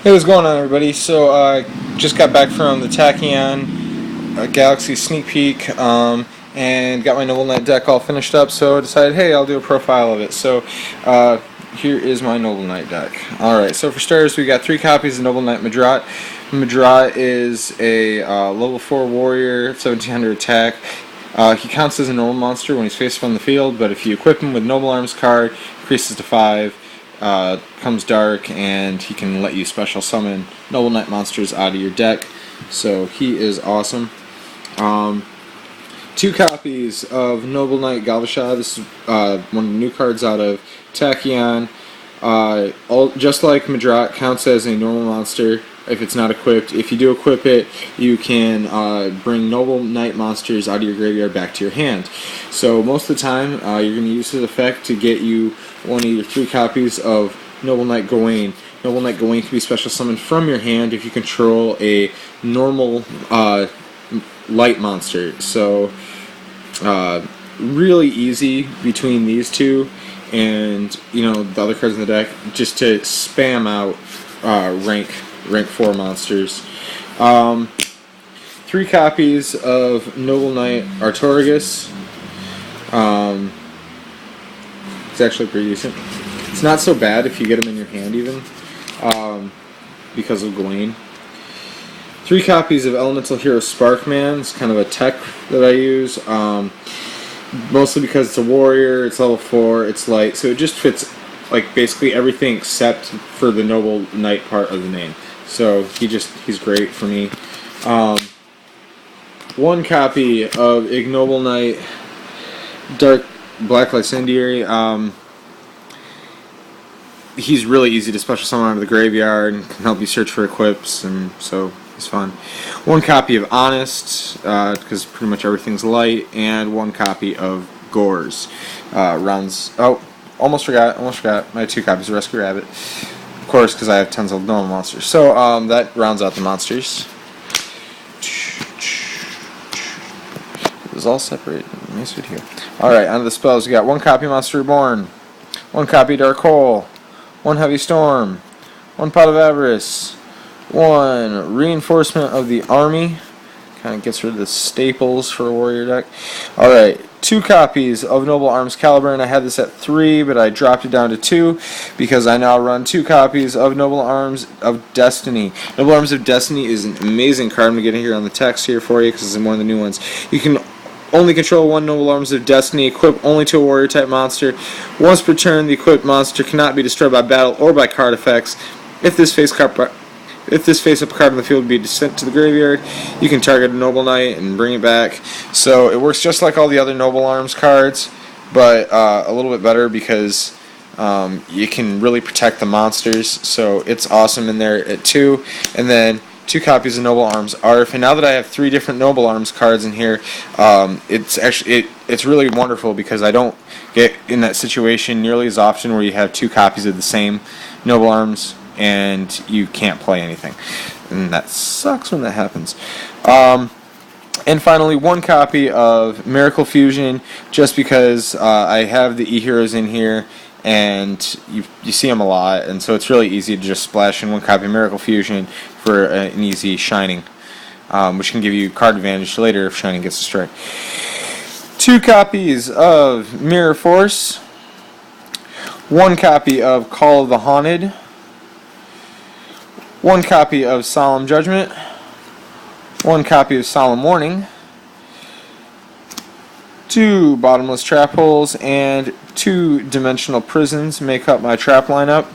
Hey, what's going on, everybody? So, just got back from the Tachyon Galaxy sneak peek, and got my Noble Knight deck all finished up. So I decided, hey, I'll do a profile of it. So, here is my Noble Knight deck. All right. So for starters, we got 3 copies of Noble Knight Madrat. Madrat is a level 4 warrior, 1700 attack. He counts as a normal monster when he's faced from the field, but if you equip him with Noble Arms card, increases to 5. Comes dark, and he can let you special summon Noble Knight monsters out of your deck. So he is awesome. 2 copies of Noble Knight Galaxy. This is one of the new cards out of Tachyon. Just like Madrat, counts as a normal monster if it's not equipped. If you do equip it, you can bring Noble Knight monsters out of your graveyard back to your hand. So most of the time, you're going to use this effect to get you one of your 3 copies of Noble Knight Gawain. Noble Knight Gawain can be special summoned from your hand if you control a normal light monster. So really easy between these two and the other cards in the deck, just to spam out rank 4 monsters. 3 copies of Noble Knight Artorigus. It's actually pretty decent. It's not so bad if you get them in your hand even, because of Gawain. 3 copies of Elemental Hero Sparkman. It's kind of a tech that I use, mostly because it's a warrior, it's level 4, it's light, so it just fits like basically everything except for the Noble Knight part of the name. So he's great for me. 1 copy of Ignoble Knight Dark Black Incendiary. He's really easy to special summon out of the graveyard and can help you search for equips, and so he's fun. 1 copy of Honest, because pretty much everything's light, and 1 copy of Gores. Almost forgot. I had 2 copies of Rescue Rabbit, of course, because I have tons of normal monsters. So that rounds out the monsters. It was all separated. Nice video. Alright, on to the spells. We got 1 copy Monster Reborn, 1 copy Dark Hole, 1 Heavy Storm, 1 Pot of Avarice, 1 Reinforcement of the Army. Kind of gets rid of the staples for a warrior deck. Alright, 2 copies of Noble Arms Caliburn. I had this at 3, but I dropped it down to 2 because I now run 2 copies of Noble Arms of Destiny. Noble Arms of Destiny is an amazing card. I'm going to get it here on the text here for you because it's one of the new ones. You can only control 1 Noble Arms of Destiny, equip only to a warrior type monster. Once per turn, the equipped monster cannot be destroyed by battle or by card effects. If this face-up card on the field be sent to the graveyard, you can target a Noble Knight and bring it back. So it works just like all the other Noble Arms cards, but a little bit better because you can really protect the monsters. So it's awesome in there at 2. And then 2 copies of Noble Arms Arf. And now that I have 3 different Noble Arms cards in here, it's really wonderful because I don't get in that situation nearly as often where you have 2 copies of the same Noble Arms and you can't play anything, and that sucks when that happens. And finally, 1 copy of Miracle Fusion, just because I have the E-Heroes in here, and you see them a lot, and so it's really easy to just splash in 1 copy of Miracle Fusion for an easy Shining, which can give you card advantage later if Shining gets a strike. 2 copies of Mirror Force, 1 copy of Call of the Haunted, 1 copy of Solemn Judgment, 1 copy of Solemn Warning, 2 Bottomless Trap Holes, and 2 Dimensional Prisons make up my trap lineup.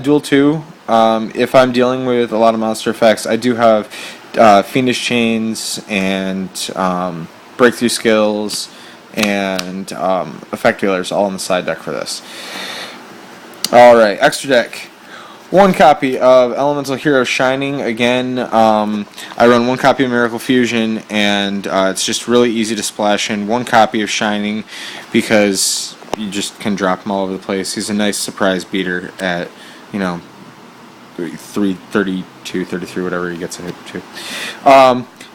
Duel 2, if I'm dealing with a lot of monster effects, I do have Fiendish Chains and Breakthrough Skills and Effect Dealers all on the side deck for this. Alright, extra deck. 1 copy of Elemental Hero Shining. Again, I run 1 copy of Miracle Fusion, and it's just really easy to splash in 1 copy of Shining because you just can drop him all over the place. He's a nice surprise beater at, 332, 33, whatever he gets it to.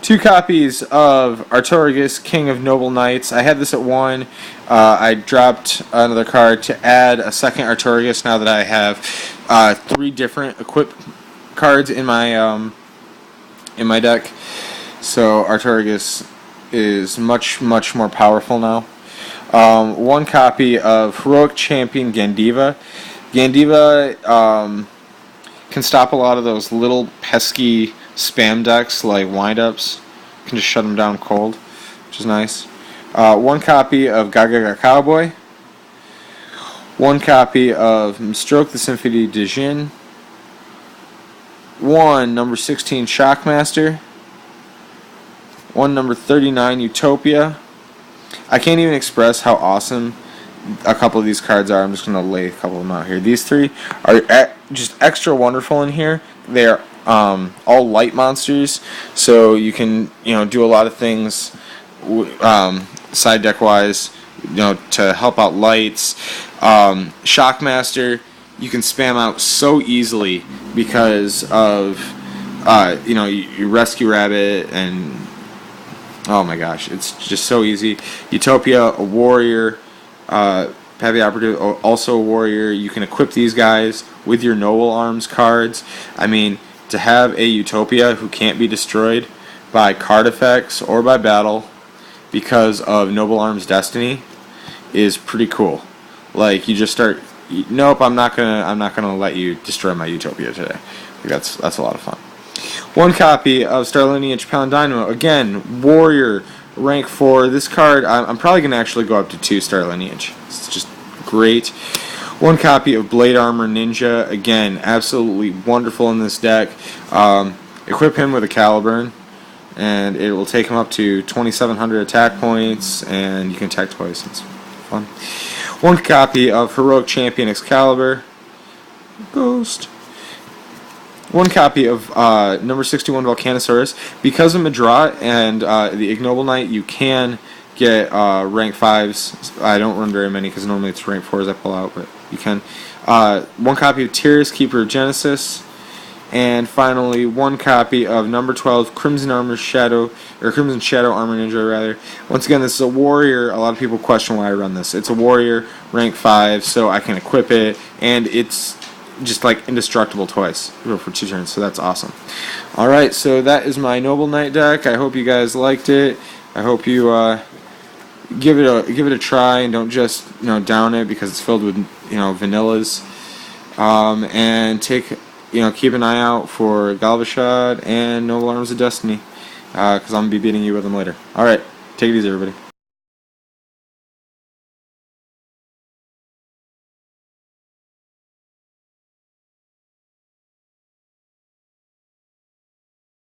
2 copies of Artorigus, King of Noble Knights. I had this at 1. I dropped another card to add a second Artorigus now that I have 3 different equip cards in my deck. So Artorigus is much more powerful now. 1 copy of Heroic Champion Gandiva. Gandiva can stop a lot of those little pesky spam decks like windups. You can just shut them down cold, which is nice. 1 copy of Gaga Cowboy. 1 copy of Stroke the Symphony de Jin. 1 number 16 Shockmaster. 1 number 39 Utopia. I can't even express how awesome a couple of these cards are. I'm just going to lay a couple of them out here. These 3 are just extra wonderful in here. They are all light monsters, so you can do a lot of things side deck wise, to help out lights. Shockmaster, you can spam out so easily because of you rescue rabbit, and oh my gosh, it's just so easy. Utopia, a warrior. Heavy Operative, also a warrior. You can equip these guys with your Noble Arms cards. I mean, to have a Utopia who can't be destroyed by card effects or by battle because of Noble Arms Destiny is pretty cool. Like, you just start, nope, I'm not gonna let you destroy my Utopia today. That's a lot of fun. 1 copy of Star Lineage Paladino. Again, warrior, rank 4. This card, I'm probably going to actually go up to 2 Star Lineage. It's just great. 1 copy of Blade Armor Ninja. Again, absolutely wonderful in this deck. Equip him with a Caliburn, and it will take him up to 2,700 attack points, and you can attack twice. It's fun. 1 copy of Heroic Champion Excalibur. Ghost. 1 copy of number 61 Volcanosaurus. Because of Madra and the Ignoble Knight, you can get rank 5s. I don't run very many because normally it's rank 4s I pull out, but you can. 1 copy of Tyrus, Keeper of Genesis. And finally, 1 copy of number 12 Crimson Shadow Armor Ninja, rather. Once again, this is a warrior. A lot of people question why I run this. It's a warrior, rank 5, so I can equip it, and it's just like indestructible twice for 2 turns, so that's awesome. Alright, so that is my Noble Knight deck. I hope you guys liked it. I hope you give it a try, and don't just down it because it's filled with vanillas. And keep an eye out for Galvashad and Noble Arms of Destiny, because I'm gonna be beating you with them later. Alright, take it easy, everybody.